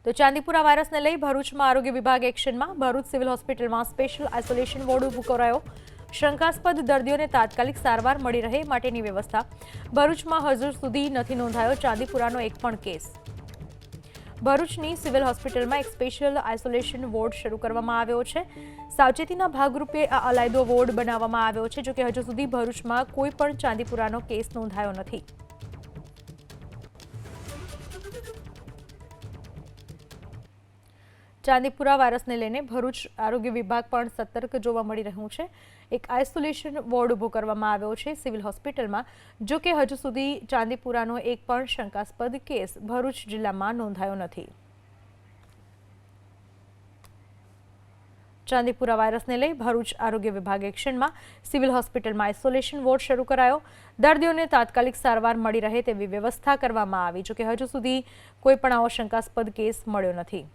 તો ચાંદીપુરા વાયરસને લઈ ભરૂચમાં આરોગ્ય વિભાગ એક્શનમાં। ભરૂચ સિવિલ હોસ્પિટલમાં સ્પેશિયલ આઇસોલેશન વોર્ડ ઊભો કરાયો। શંકાસ્પદ દર્દીઓને તાત્કાલિક સારવાર મળી રહે માટેની વ્યવસ્થા। ભરૂચમાં હજુ સુધી નથી નોંધાયો ચાંદીપુરાનો એક પણ કેસ। ભરૂચની સિવિલ હોસ્પિટલમાં એક સ્પેશિયલ આઇસોલેશન વોર્ડ શરૂ કરવામાં આવ્યો છે। સાવચેતીના ભાગરૂપે આ અલાયદો વોર્ડ બનાવવામાં આવ્યો છે, જો કે હજુ સુધી ભરૂચમાં કોઈ પણ ચાંદીપુરાનો કેસ નોંધાયો નથી। ચાંદીપુરા વાયરસને લઈને ભરૂચ આરોગ્ય વિભાગ પણ સતર્ક જોવા મળી રહ્યું છે। એક આઇસોલેશન વોર્ડ ઊભો કરવામાં આવ્યો છે સિવિલ હોસ્પિટલમાં, જો કે હજુ સુધી ચાંદીપુરાનો એક પણ શંકાસ્પદ કેસ ભરૂચ જિલ્લામાં નોંધાયો નથી। ચાંદીપુરા વાયરસને લઈ ભરૂચ આરોગ્ય વિભાગ એક્શનમાં। સિવિલ હોસ્પિટલમાં આઇસોલેશન વોર્ડ શરૂ કરાયો। દર્દીઓને તાત્કાલિક સારવાર મળી રહે તેવી વ્યવસ્થા કરવામાં આવી, જો કે હજુ સુધી કોઈ પણ આવો શંકાસ્પદ કેસ મળ્યો નથી।